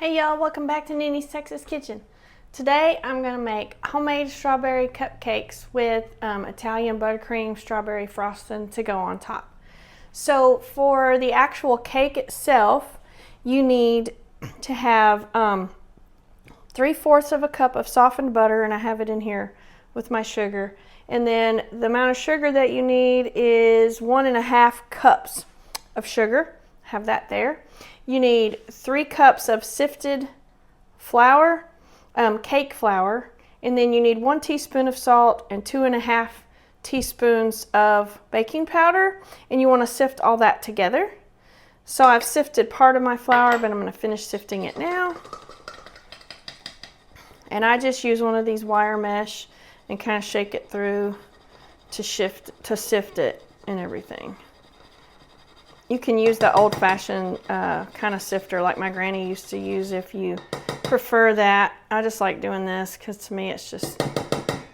Hey y'all, welcome back to Nini's Texas Kitchen. Today I'm going to make homemade strawberry cupcakes with Italian buttercream strawberry frosting to go on top. So for the actual cake itself, you need to have 3/4 of a cup of softened butter, and I have it in here with my sugar. And then the amount of sugar that you need is 1.5 cups of sugar. Have that there. You need 3 cups of sifted flour, cake flour, and then you need 1 teaspoon of salt and 2.5 teaspoons of baking powder, and you want to sift all that together. So I've sifted part of my flour, but I'm going to finish sifting it now. And I just use one of these wire mesh and kind of shake it through to sift it and everything. You can use the old-fashioned kind of sifter like my granny used to use if you prefer that. I just like doing this because to me it's just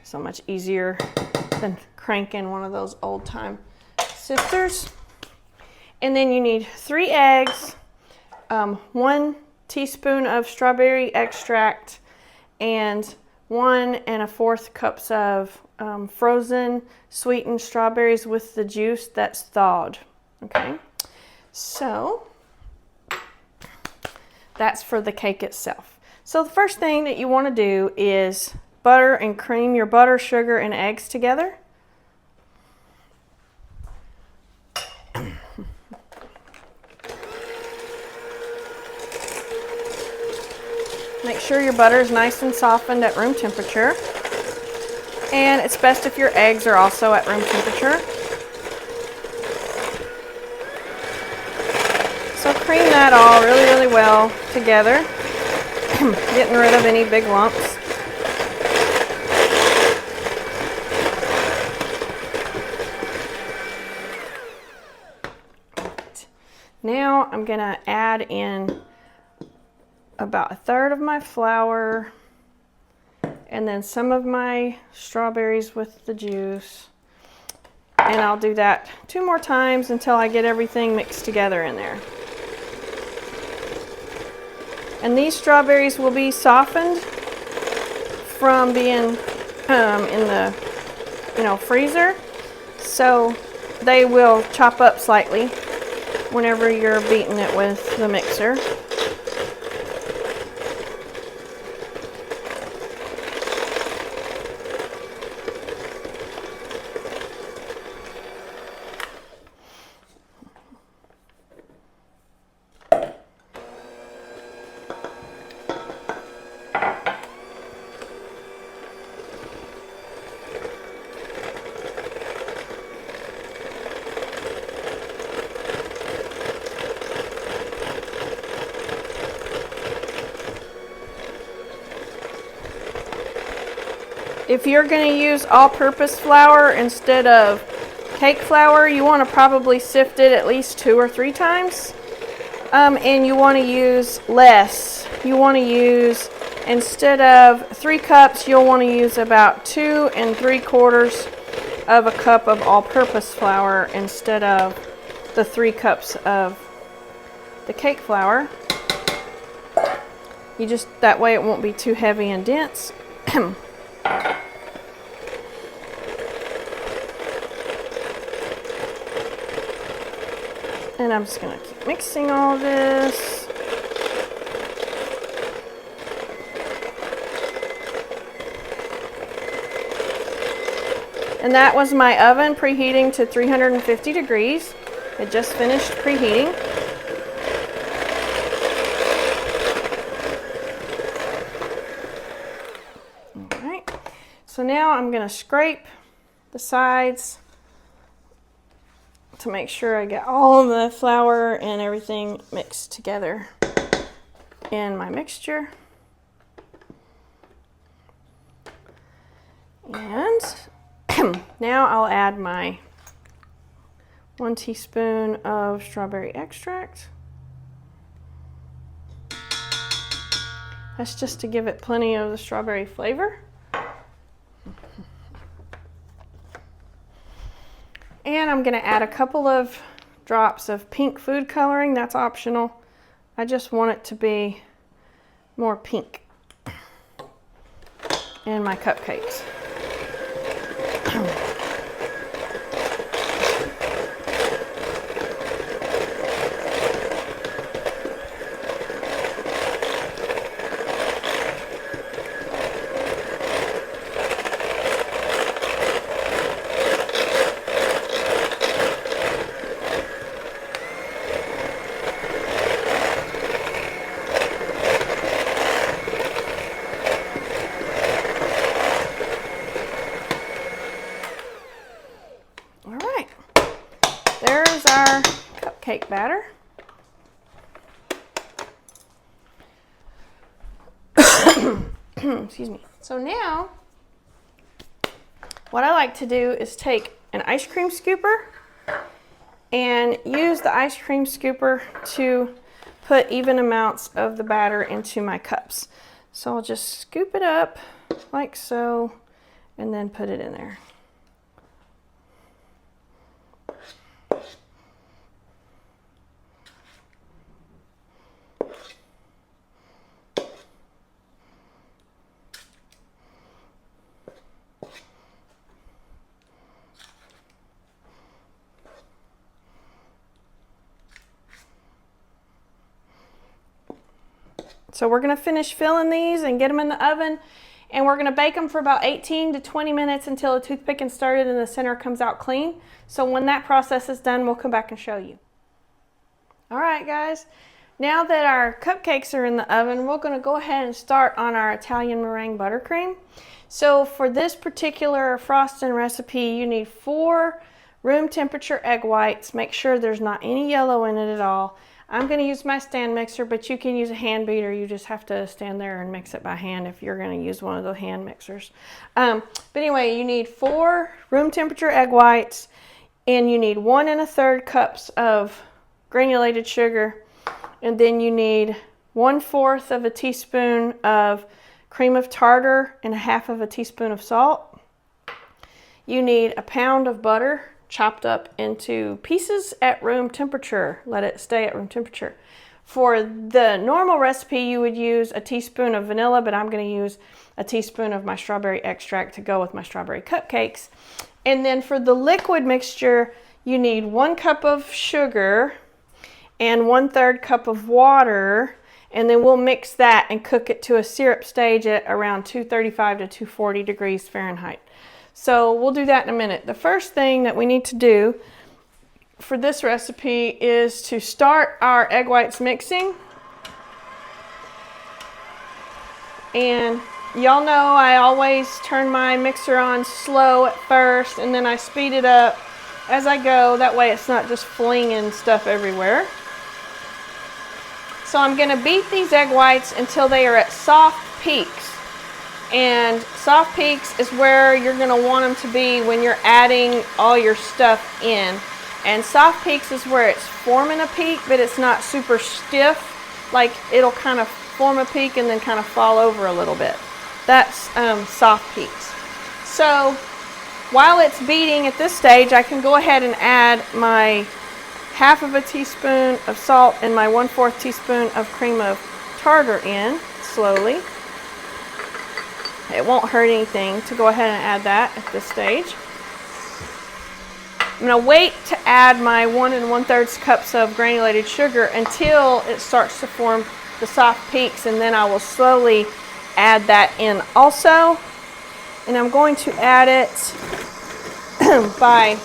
so much easier than cranking one of those old-time sifters. And then you need 3 eggs, 1 teaspoon of strawberry extract, and 1.25 cups of frozen sweetened strawberries with the juice that's thawed. Okay. So that's for the cake itself. So the first thing that you want to do is butter and cream your butter, sugar, and eggs together. Make sure your butter is nice and softened at room temperature. And it's best if your eggs are also at room temperature. So cream that all really well together, getting rid of any big lumps. Now I'm going to add in about 1/3 of my flour and then some of my strawberries with the juice. And I'll do that 2 more times until I get everything mixed together in there. And these strawberries will be softened from being in the freezer, so they will chop up slightly whenever you're beating it with the mixer. If you're going to use all-purpose flour instead of cake flour, you want to probably sift it at least 2 or 3 times. And you want to use less. You want to use, instead of 3 cups, you'll want to use about 2 3/4 of a cup of all-purpose flour instead of the 3 cups of the cake flour. That way it won't be too heavy and dense. And I'm just going to keep mixing all this. And that was my oven preheating to 350 degrees. It just finished preheating. Alright, so now I'm going to scrape the sides to make sure I get all of the flour and everything mixed together in my mixture. And now I'll add my 1 teaspoon of strawberry extract. That's just to give it plenty of the strawberry flavor. And I'm going to add a couple of drops of pink food coloring. That's optional. I just want it to be more pink in my cupcakes. There's our cupcake batter. Excuse me. So now, what I like to do is take an ice cream scooper and use the ice cream scooper to put even amounts of the batter into my cups. So I'll just scoop it up like so and then put it in there. So we're going to finish filling these and get them in the oven, and we're going to bake them for about 18 to 20 minutes until the toothpick is started and the center comes out clean. So when that process is done, we'll come back and show you. All right, guys. Now that our cupcakes are in the oven, we're going to go ahead and start on our Italian meringue buttercream. So for this particular frosting recipe, you need 4 room temperature egg whites. Make sure there's not any yellow in it at all. I'm going to use my stand mixer, but you can use a hand beater. You just have to stand there and mix it by hand if you're going to use one of the hand mixers. But anyway, you need 4 room temperature egg whites, and you need 1 1/3 cups of granulated sugar, and then you need 1/4 of a teaspoon of cream of tartar and 1/2 teaspoon of salt. You need a pound of butter chopped up into pieces at room temperature. Let it stay at room temperature. For the normal recipe, you would use a teaspoon of vanilla, but I'm going to use a teaspoon of my strawberry extract to go with my strawberry cupcakes. And then for the liquid mixture, you need 1 cup of sugar and 1/3 cup of water, and then we'll mix that and cook it to a syrup stage at around 235 to 240 degrees Fahrenheit. So we'll do that in a minute. The first thing that we need to do for this recipe is to start our egg whites mixing. And y'all know I always turn my mixer on slow at first, and then I speed it up as I go. That way it's not just flinging stuff everywhere. So I'm going to beat these egg whites until they are at soft peaks. And soft peaks is where you're going to want them to be when you're adding all your stuff in. And soft peaks is where it's forming a peak, but it's not super stiff. Like it'll kind of form a peak and then kind of fall over a little bit. That's soft peaks. So while it's beating at this stage, I can go ahead and add my 1/2 teaspoon of salt and my 1/4 teaspoon of cream of tartar in slowly. It won't hurt anything to go ahead and add that at this stage. I'm going to wait to add my 1 1/3 cups of granulated sugar until it starts to form the soft peaks, and then I will slowly add that in also. And I'm going to add it by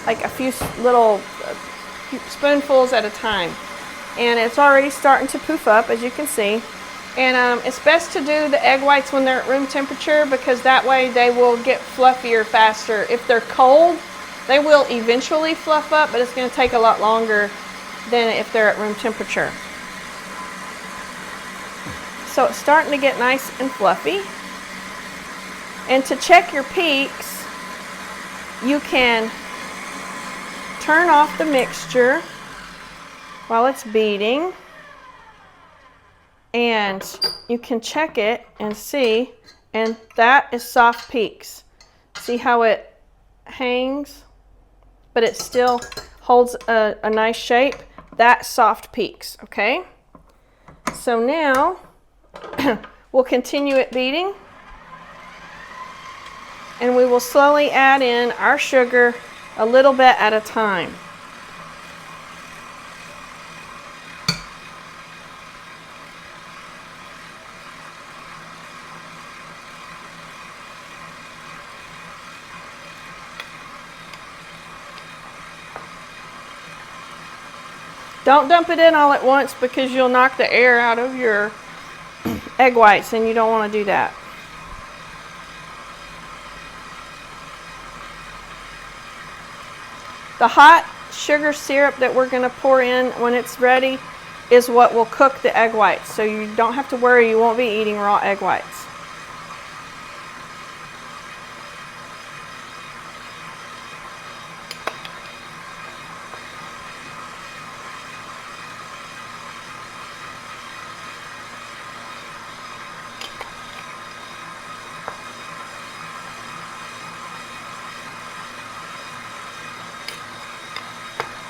like a few little spoonfuls at a time. And it's already starting to poof up, as you can see. And it's best to do the egg whites when they're at room temperature, because that way they will get fluffier faster. If they're cold, they will eventually fluff up, but it's going to take a lot longer than if they're at room temperature. So it's starting to get nice and fluffy. And to check your peaks, you can turn off the mixture while it's beating, and you can check it and see, and that is soft peaks. See how it hangs, but it still holds a nice shape? That's soft peaks, okay? So now we'll continue it beating, and we will slowly add in our sugar a little bit at a time. Don't dump it in all at once because you'll knock the air out of your egg whites, and you don't want to do that. The hot sugar syrup that we're going to pour in when it's ready is what will cook the egg whites, so you don't have to worry, you won't be eating raw egg whites.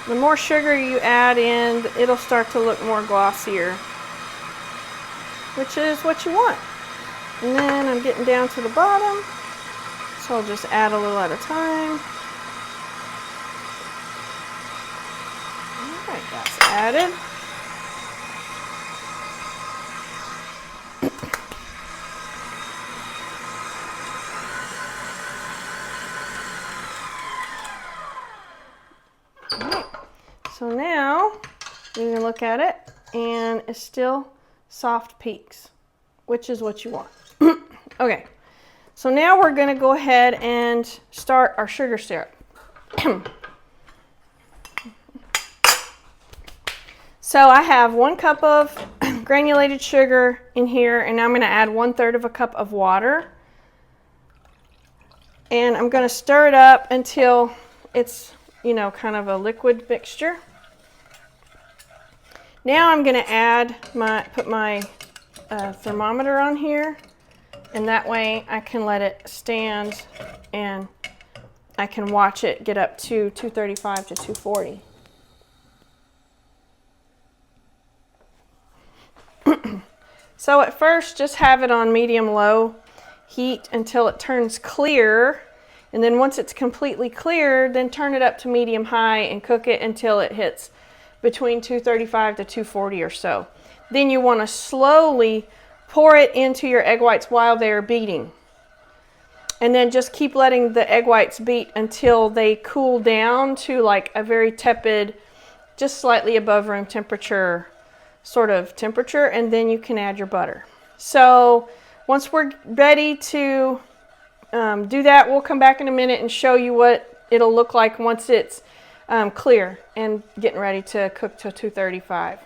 The more sugar you add in, it'll start to look more glossier, which is what you want. And then I'm getting down to the bottom, so I'll just add a little at a time. All right, that's added. So now you can look at it, and it's still soft peaks, which is what you want. Okay, so now we're going to go ahead and start our sugar syrup. So I have 1 cup of granulated sugar in here, and I'm going to add 1/3 of a cup of water. And I'm going to stir it up until it's, you know, kind of a liquid mixture. Now I'm going to put my thermometer on here, and that way I can let it stand and I can watch it get up to 235 to 240. So at first just have it on medium-low heat until it turns clear, and then once it's completely clear, then turn it up to medium-high and cook it until it hits between 235 to 240 or so. Then you want to slowly pour it into your egg whites while they're beating. And then just keep letting the egg whites beat until they cool down to like a very tepid, just slightly above room temperature sort of temperature, and then you can add your butter. So once we're ready to do that, we'll come back in a minute and show you what it'll look like once it's clear and getting ready to cook to 235.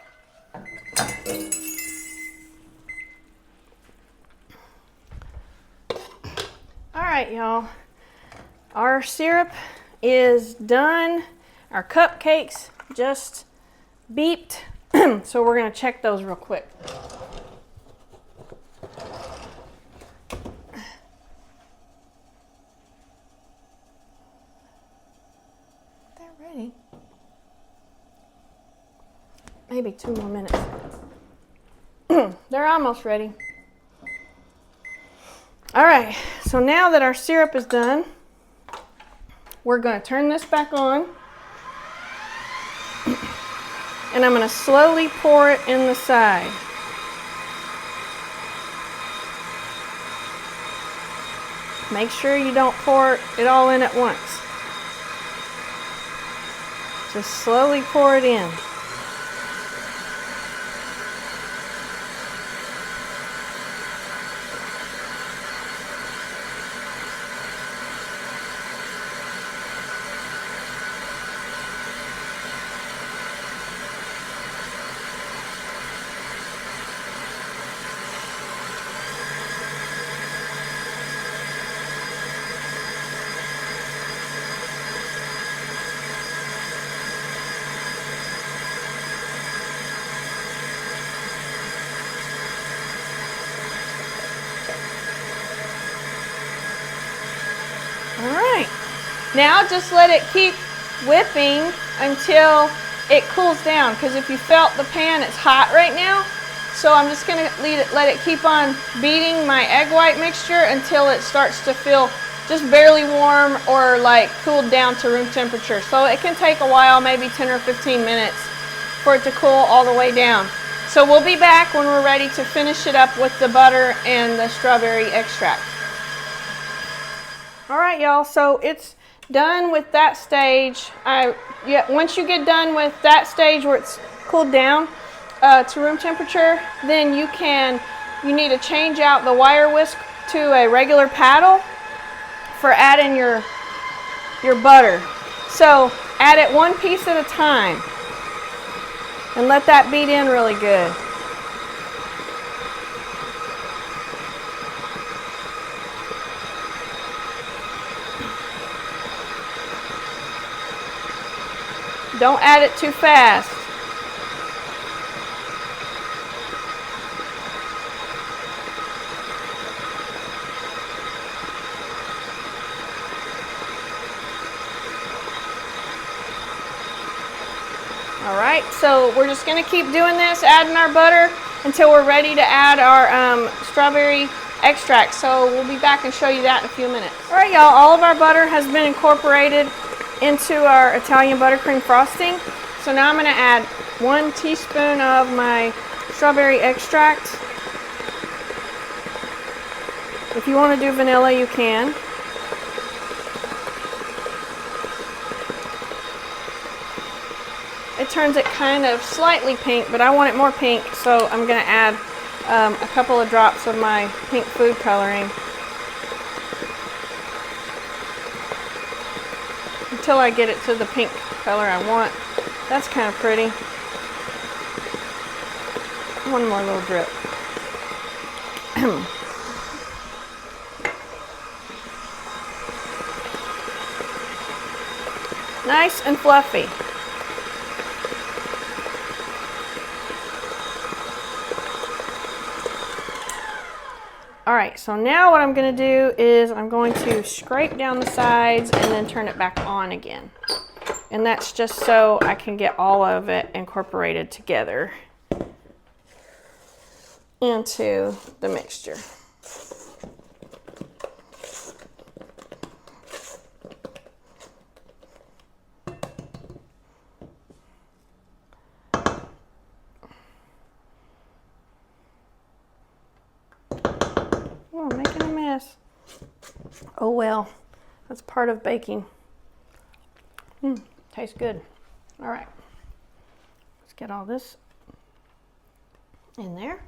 All right, y'all. Our syrup is done. Our cupcakes just beeped. So we're going to check those real quick. Maybe 2 more minutes. They're almost ready. All right, so now that our syrup is done, we're going to turn this back on, and I'm going to slowly pour it in the side. Make sure you don't pour it all in at once. Just slowly pour it in. All right, now just let it keep whipping until it cools down, because if you felt the pan, it's hot right now, So I'm just gonna let it keep on beating my egg white mixture until it starts to feel just barely warm or like cooled down to room temperature. So it can take a while, maybe 10 or 15 minutes for it to cool all the way down. So we'll be back when we're ready to finish it up with the butter and the strawberry extract. All right, y'all, so it's done with that stage. Once you get done with that stage where it's cooled down to room temperature, then you need to change out the wire whisk to a regular paddle for adding your butter. So add it one piece at a time and let that beat in really good. Don't add it too fast. All right, so we're just gonna keep doing this, adding our butter until we're ready to add our strawberry extract. So we'll be back and show you that in a few minutes. All right, y'all, all of our butter has been incorporated into our Italian buttercream frosting. So now I'm gonna add 1 teaspoon of my strawberry extract. If you wanna do vanilla, you can. It turns it kind of slightly pink, but I want it more pink, so I'm going to add a couple of drops of my pink food coloring until I get it to the pink color I want. That's kind of pretty. One more little drip. Nice and fluffy. All right, so now what I'm going to do is I'm going to scrape down the sides and then turn it back on again. And that's just so I can get all of it incorporated together into the mixture. Oh, I'm making a mess. Oh well, that's part of baking. Tastes good. All right, let's get all this in there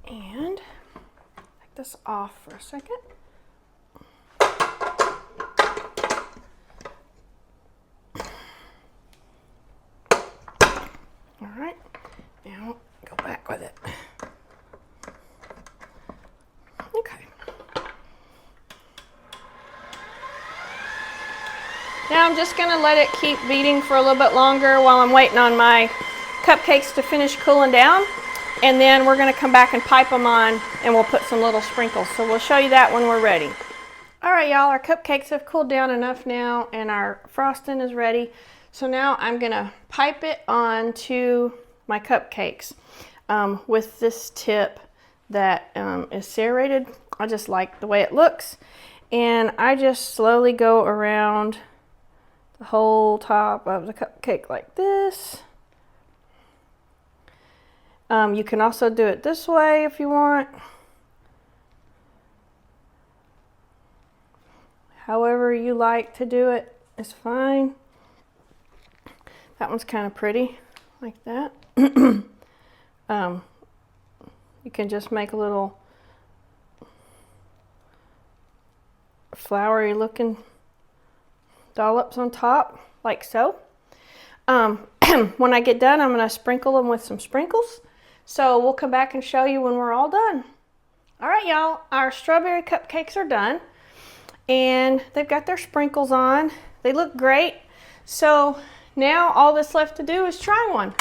and take this off for a second. All right, now go back with it. Okay. Now I'm just going to let it keep beating for a little bit longer while I'm waiting on my cupcakes to finish cooling down. And then we're going to come back and pipe them on and we'll put some little sprinkles. So we'll show you that when we're ready. All right, y'all, our cupcakes have cooled down enough now and our frosting is ready. So now I'm going to pipe it onto my cupcakes with this tip that is serrated. I just like the way it looks. And I just slowly go around the whole top of the cupcake like this. You can also do it this way if you want. However you like to do it is fine. That one's kind of pretty, like that. You can just make a little flowery looking dollops on top, like so. When I get done, I'm going to sprinkle them with some sprinkles. So we'll come back and show you when we're all done. All right, y'all, our strawberry cupcakes are done. And they've got their sprinkles on. They look great. So now all that's left to do is try one.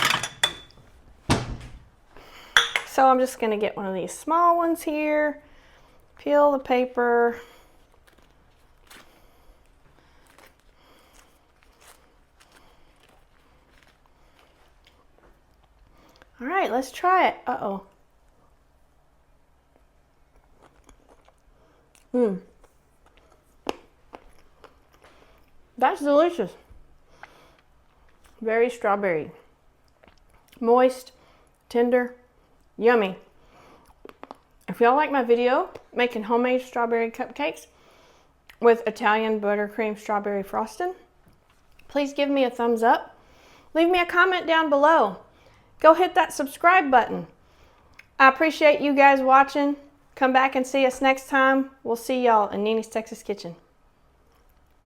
So I'm just going to get one of these small ones here. Peel the paper. All right. right, let's try it. Uh-oh. That's delicious. Very strawberry. Moist, tender, yummy. If y'all like my video making homemade strawberry cupcakes with Italian buttercream strawberry frosting, please give me a thumbs up. Leave me a comment down below. Go hit that subscribe button. I appreciate you guys watching. Come back and see us next time. We'll see y'all in Nini's Texas Kitchen.